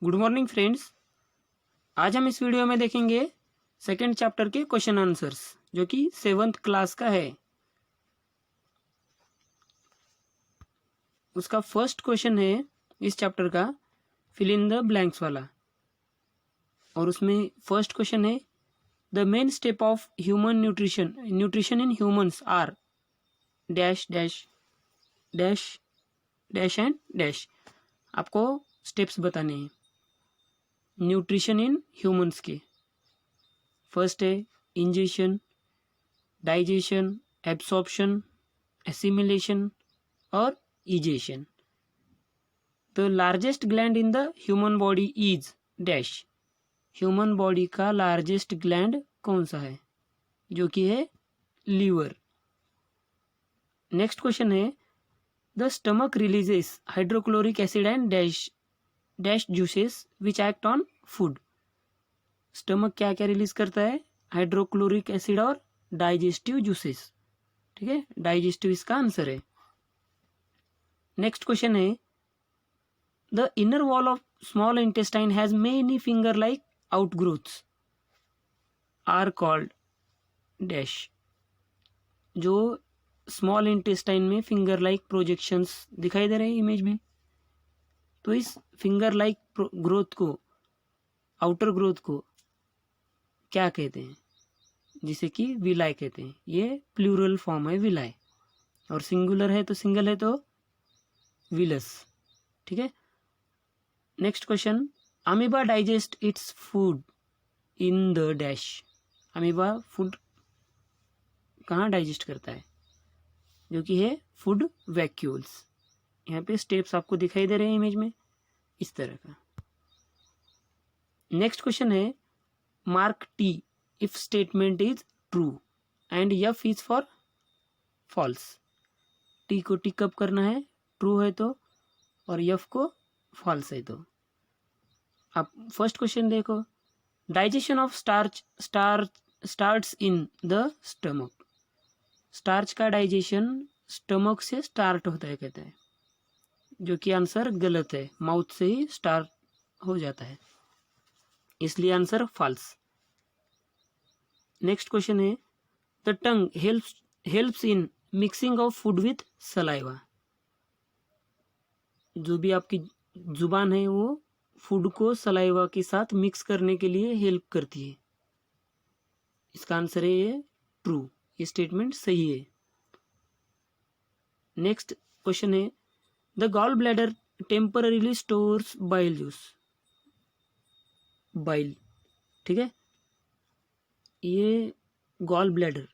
Good morning friends. आज हम इस वीडियो में देखेंगे सेकेंड चैप्टर के क्वेश्चन आंसर्स जो कि 7th क्लास का है। उसका फर्स्ट क्वेश्चन है इस चैप्टर का फिल इन द ब्लैंक्स वाला, और उसमें फर्स्ट क्वेश्चन है the main step of human nutrition in humans are dash dash dash dash and dash. आपको स्टेप्स बताने हैं न्यूट्रिशन इन ह्यूमंस के। फर्स्ट है इंजेशन, डाइजेशन, एब्सॉर्प्शन, एसिमिलेशन और egestion. The largest gland in the human body is dash. Human body का largest gland कौन सा है, जो कि है लीवर। नेक्स्ट क्वेश्चन है the stomach releases hydrochloric acid and dash dash juices which act on food. Stomach क्या क्या रिलीज करता है, हाइड्रोक्लोरिक एसिड और डाइजेस्टिव जूसेस। ठीक है, डाइजेस्टिव इसका आंसर है। नेक्स्ट क्वेश्चन है the inner wall of small intestine has many finger like outgrowths are called dash. जो स्मॉल इंटेस्टाइन में फिंगर लाइक प्रोजेक्शंस दिखाई दे रहे हैं इमेज में, तो इस फिंगर लाइक ग्रोथ को, आउटर ग्रोथ को क्या कहते हैं, जिसे कि विलाय कहते हैं। ये प्लूरल फॉर्म है विलाय, और सिंगुलर है तो सिंगल है तो विलस। ठीक है। Next question amoeba digest its food in the dash. Amoeba food कहाँ डाइजेस्ट करता है, जो कि है फूड वैक्यूल्स। यहाँ पे स्टेप्स आपको दिखाई दे रहे हैं इमेज में इस तरह का। नेक्स्ट क्वेश्चन है mark T if statement is true and F is for false. T को टिक अप करना है, ट्रू है तो, और एफ को फॉल्स है तो। आप फर्स्ट क्वेश्चन देखो, digestion of starts in the stomach. Starch का डाइजेशन स्टमक से स्टार्ट होता है कहता है, जो कि आंसर गलत है। माउथ से ही स्टार्ट हो जाता है, इसलिए आंसर फॉल्स। नेक्स्ट क्वेश्चन है the tongue helps in mixing of food with saliva. जो भी आपकी जुबान है वो फूड को सलाइवा के साथ मिक्स करने के लिए हेल्प करती है। इसका आंसर है ये ट्रू, ये स्टेटमेंट सही है। नेक्स्ट क्वेश्चन है the gall bladder temporarily stores bile juice. Bile, ठीक है, ये गॉल ब्लैडर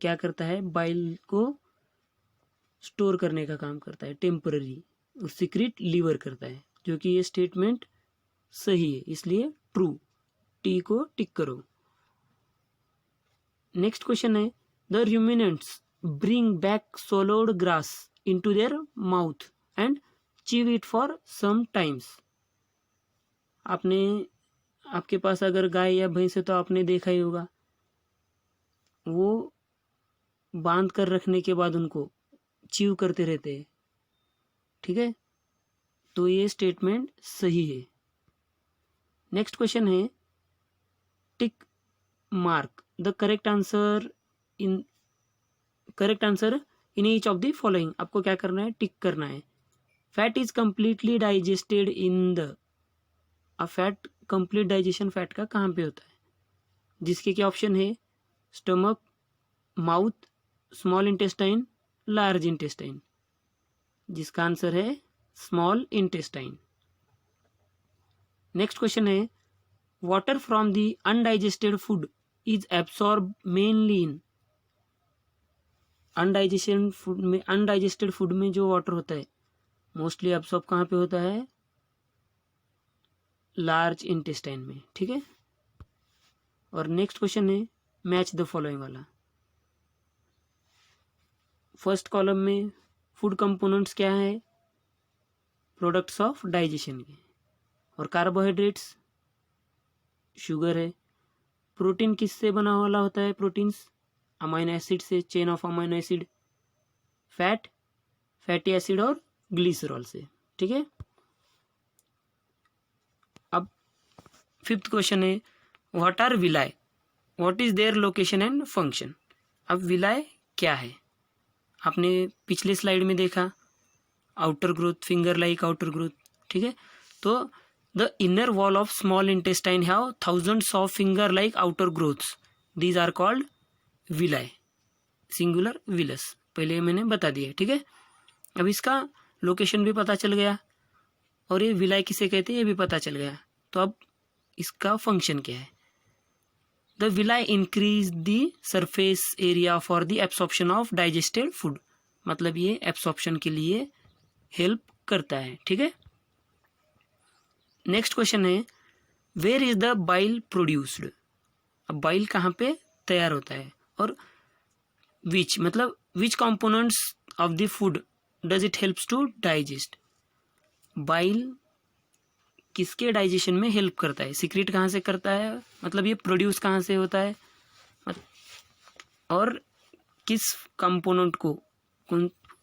क्या करता है, बाइल को स्टोर करने का काम करता है टेम्पररी, और सीक्रेट लीवर करता है, जो कि ये स्टेटमेंट सही है, इसलिए ट्रू। टी को टिक करो। नेक्स्ट क्वेश्चन है the ruminants bring back swallowed grass into their mouth and chew it for some times. आपके पास अगर गाय या भैंस है तो आपने देखा ही होगा, वो बांध कर रखने के बाद उनको चीव करते रहते हैं। ठीक है, तो ये स्टेटमेंट सही है। नेक्स्ट क्वेश्चन है tick mark the correct answer in each of the following. आपको क्या करना है, टिक करना है। Fat is completely digested in the. अब फैट कंप्लीट डाइजेशन फैट का कहाँ पे होता है, जिसके क्या ऑप्शन है, stomach, mouth, small intestine, large intestine, जिसका आंसर है स्मॉल इंटेस्टाइन। नेक्स्ट क्वेश्चन है water from the undigested food is absorb mainly in. Undigested food में जो वाटर होता है मोस्टली एब्सॉर्ब कहाँ पे होता है, लार्ज इंटेस्टाइन में। ठीक है। और नेक्स्ट क्वेश्चन है मैच द फॉलोइंग वाला। फर्स्ट कॉलम में फूड कंपोनेंट्स क्या है, प्रोडक्ट्स ऑफ डाइजेशन के, और कार्बोहाइड्रेट्स शुगर है। प्रोटीन किससे बना वाला होता है, प्रोटीन्स अमाइनो एसिड से, chain of amino acid. Fat fatty acid और ग्लिसरॉल से। ठीक है। अब 5th क्वेश्चन है what are villi, what is their location and function. अब विलाई क्या है, आपने पिछले स्लाइड में देखा, outer growth, finger like outer growth, ठीक है। तो the inner wall of small intestine have thousands of finger like outer growths, these are called villi, singular villous, पहले मैंने बता दिया, ठीक है। अब इसका लोकेशन भी पता चल गया और ये विलाई किसे कहते हैं ये भी पता चल गया। तो अब इसका फंक्शन क्या है। The villi increase the surface area for the absorption of digested food, मतलब ये एब्सॉर्प्शन के लिए हेल्प करता है, ठीक है। नेक्स्ट क्वेश्चन है where is the bile produced. अब बाइल कहाँ पे तैयार होता है और विच, मतलब which components of the food does it helps to digest. Bile किसके डाइजेशन में हेल्प करता है, सीक्रेट कहाँ से करता है, मतलब ये प्रोड्यूस कहाँ से होता है और किस कंपोनेंट को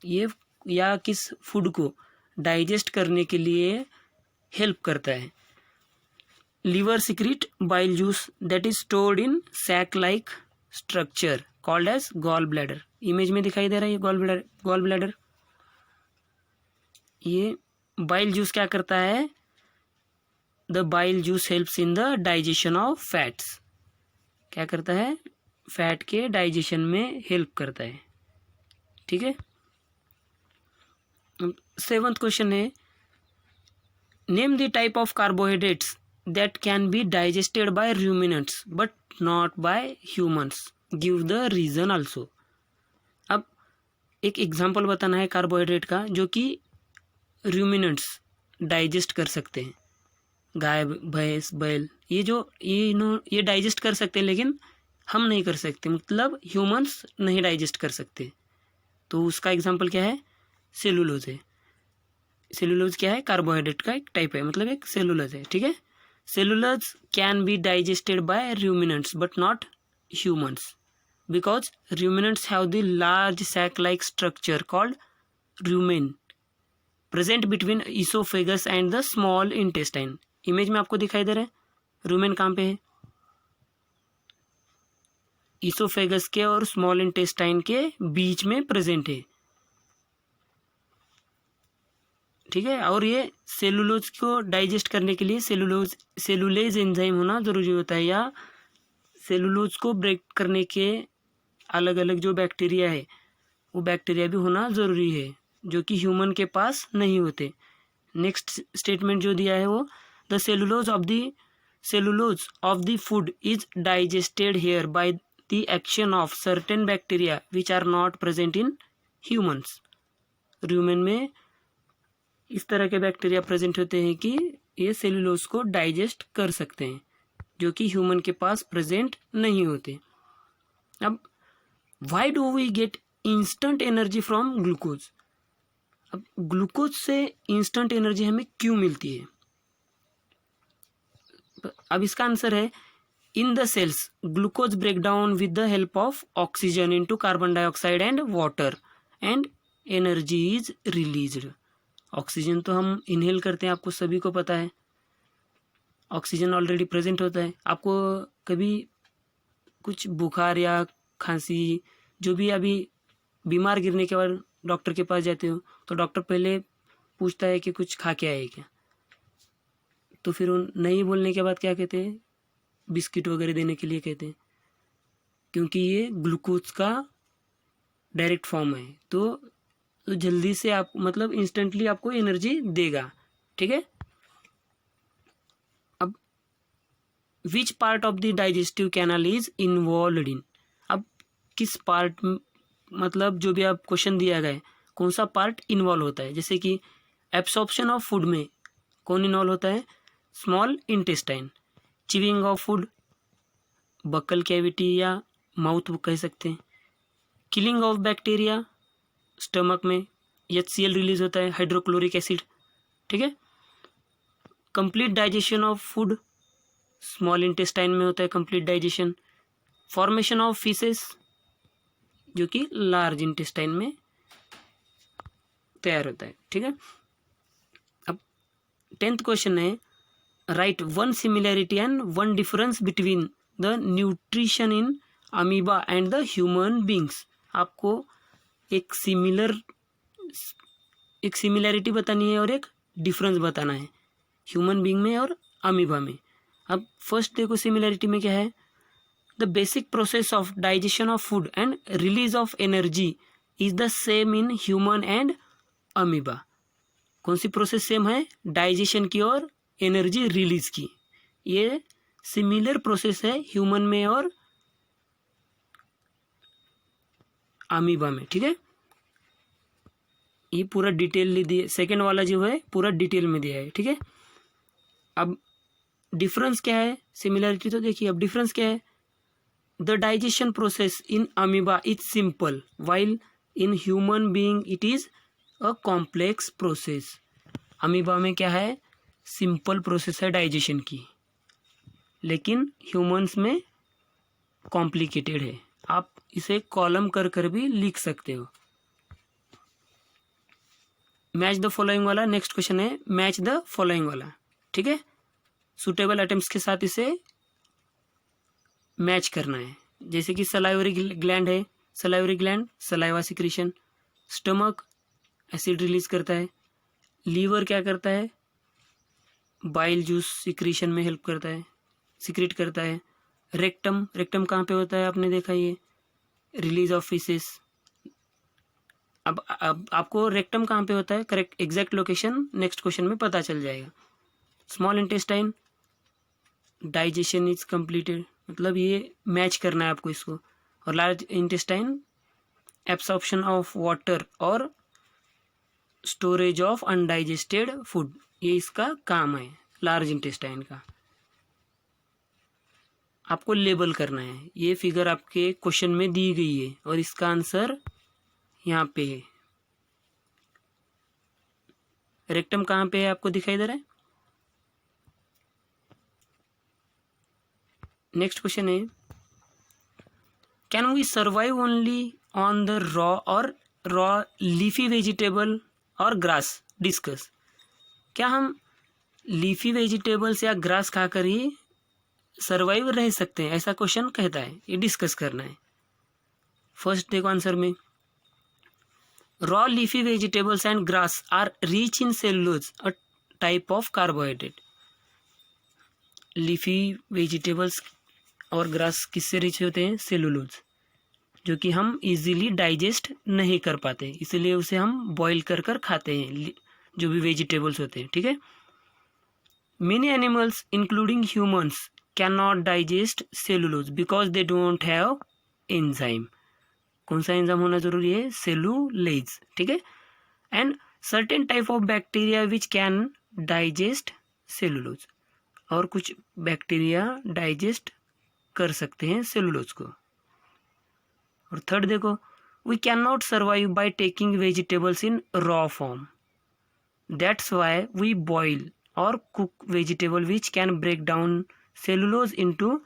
ये या किस फूड को डाइजेस्ट करने के लिए हेल्प करता है। Liver secrete bile juice that is stored in sac like structure called as gall bladder. Image में दिखाई दे रहा है ये गॉल ब्लैडर। ये बाइल जूस क्या करता है, the bile juice helps in the digestion of fats, क्या करता है, फैट के डाइजेशन में हेल्प करता है, ठीक है। 7th क्वेश्चन है name the type of carbohydrates that can be digested by ruminants but not by humans, give the reason also. अब एक एग्जांपल बताना है कार्बोहाइड्रेट का जो कि रूमिनेंट्स डाइजेस्ट कर सकते हैं, गाय, भैंस, बैल, ये डाइजेस्ट कर सकते हैं लेकिन हम नहीं कर सकते, मतलब ह्यूमंस नहीं डाइजेस्ट कर सकते। तो उसका एग्जांपल क्या है, सेलुलोज है। सेलुलोज क्या है, कार्बोहाइड्रेट का एक टाइप है, मतलब एक सेलुलोज है, ठीक है। Cellulose can be digested by ruminants but not humans because ruminants have the large sac like structure called rumen present between oesophagus and the small intestine. Image में आपको दिखाई दे रहा है रूमेन कहाँ पे है, इसोफेगस के और स्मॉल इंटेस्टाइन के बीच में प्रेजेंट है, ठीक है। और ये सेलुलोज को डाइजेस्ट करने के लिए सेलुलेज एंजाइम होना जरूरी होता है, या सेलुलोज को ब्रेक करने के अलग अलग जो बैक्टीरिया है वो बैक्टीरिया भी होना ज़रूरी है जो कि ह्यूमन के पास नहीं होते। नेक्स्ट स्टेटमेंट जो दिया है वो the cellulose of the food is digested here by the action of certain bacteria which are not present in humans. Human में इस तरह के बैक्टीरिया प्रेजेंट होते हैं कि ये सेलुलोज को डाइजेस्ट कर सकते हैं जो कि ह्यूमन के पास प्रेजेंट नहीं होते। अब why do we get instant energy from glucose. अब ग्लूकोज से इंस्टेंट एनर्जी हमें क्यों मिलती है। अब इसका आंसर है in the cells glucose break down with the help of oxygen into carbon dioxide and water and energy is released. Oxygen तो हम इनहेल करते हैं, आपको सभी को पता है, ऑक्सीजन ऑलरेडी प्रेजेंट होता है। आपको कभी कुछ बुखार या खांसी, जो भी अभी बीमार गिरने के बाद डॉक्टर के पास जाते हो तो डॉक्टर पहले पूछता है कि कुछ खा के आए क्या, तो फिर उन नहीं बोलने के बाद क्या कहते हैं, बिस्किट वगैरह देने के लिए कहते हैं, क्योंकि ये ग्लूकोज का डायरेक्ट फॉर्म है, तो जल्दी से आप मतलब इंस्टेंटली आपको एनर्जी देगा, ठीक है। अब which part of the digestive canal is involved इन। अब किस पार्ट, मतलब जो भी आप क्वेश्चन दिया गया है कौन सा पार्ट इन्वॉल्व होता है, जैसे कि एब्सॉर्प्शन ऑफ फूड में कौन इन्वॉल्व होता है, small intestine. Chewing of food, buccal cavity या माउथ कह सकते हैं। किलिंग ऑफ बैक्टीरिया, स्टमक में HCl रिलीज होता है, हाइड्रोक्लोरिक एसिड, ठीक है। Complete digestion of food, small intestine में होता है complete digestion. Formation of faeces, जो कि लार्ज इंटेस्टाइन में तैयार होता है, ठीक है। 10th क्वेश्चन है, right one similarity and one difference between the nutrition in amoeba and the human beings. आपको एक सिमिलैरिटी बतानी है और एक डिफरेंस बताना है ह्यूमन बींग में और अमीबा में। अब फर्स्ट देखो सिमिलैरिटी में क्या है, the basic process of digestion of food and release of energy is the same in human and amoeba. कौन सी प्रोसेस सेम है, डाइजेशन की और एनर्जी रिलीज की। ये सिमिलर प्रोसेस है ह्यूमन में और अमीबा में, ठीक है। ये पूरा डिटेल दिया, सेकेंड वाला जो है पूरा डिटेल में दिया है, ठीक है। अब डिफरेंस क्या है, सिमिलरिटी तो देखिए, अब डिफरेंस क्या है, the digestion process in amoeba is simple while in human being it is a complex process. Amoeba में क्या है, सिंपल प्रोसेस है डाइजेशन की, लेकिन ह्यूमंस में कॉम्प्लिकेटेड है। आप इसे कॉलम कर कर भी लिख सकते हो। मैच द फॉलोइंग वाला नेक्स्ट क्वेश्चन है, मैच द फॉलोइंग वाला, ठीक है। सुटेबल आइटम्स के साथ इसे मैच करना है। जैसे कि सलाइवरी ग्लैंड है, salivary gland saliva secretion, stomach acid release करता है, लीवर क्या करता है, बाइल जूस सिक्रीशन में हेल्प करता है, सिक्रीट करता है। रेक्टम, रेक्टम कहाँ पे होता है, आपने देखा ये रिलीज ऑफ फीसेस। अब आपको रेक्टम कहाँ पे होता है, correct exact location next question में पता चल जाएगा। Small intestine digestion is completed, मतलब ये मैच करना है आपको इसको। और large intestine absorption of water और स्टोरेज ऑफ अनडाइजेस्टेड फूड, ये इसका काम है लार्ज इंटेस्टाइन का। आपको लेबल करना है, ये फिगर आपके क्वेश्चन में दी गई है और इसका आंसर यहाँ पे है। रेक्टम कहाँ पे है आपको दिखाई दे रहा है। नेक्स्ट क्वेश्चन है, can we survive only on the raw और रॉ लीफी वेजिटेबल और ग्रास, डिस्कस। क्या हम लीफी वेजिटेबल्स या ग्रास खाकर ही सर्वाइव रह सकते हैं, ऐसा क्वेश्चन कहता है, ये डिस्कस करना है। फर्स्ट देखो आंसर में, raw leafy vegetables and grass are rich in cellulose a type of carbohydrate. Leafy vegetables और ग्रास किससे रिच होते हैं, सेलुलोज, जो कि हम इजीली डाइजेस्ट नहीं कर पाते, इसलिए उसे हम बॉईल कर कर खाते हैं, जो भी वेजिटेबल्स होते हैं, ठीक है। Many animals including humans can not digest cellulose because they don't have enzyme. कौन सा एंजाइम होना जरूरी है, सेलुलेज, ठीक है। And certain type of bacteria which can digest cellulose, और कुछ बैक्टीरिया डाइजेस्ट कर सकते हैं सेलुलोज को। और थर्ड देखो, we can not survive by taking vegetables in raw form, that's why we boil और cook vegetable which can break down cellulose into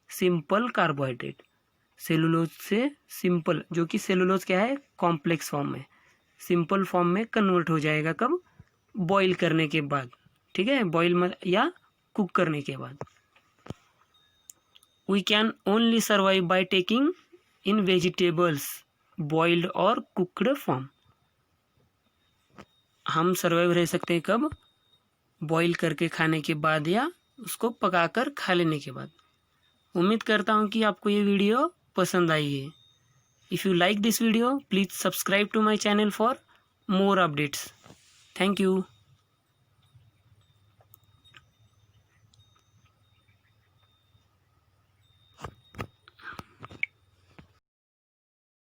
simple carbohydrate. Cellulose से सिंपल, जो कि सेलुलोज क्या है, कॉम्प्लेक्स फॉर्म में, सिंपल फॉर्म में convert हो जाएगा कब, बॉईल करने के बाद, ठीक है, बॉईल या कुक करने के बाद। We can only survive by taking in vegetables boiled और कुकड फॉर्म। हम सर्वाइव रह सकते हैं कब, बॉईल करके खाने के बाद या उसको पकाकर खा लेने के बाद। उम्मीद करता हूँ कि आपको ये वीडियो पसंद आई है। If you like this video please subscribe to my channel for more updates. Thank you.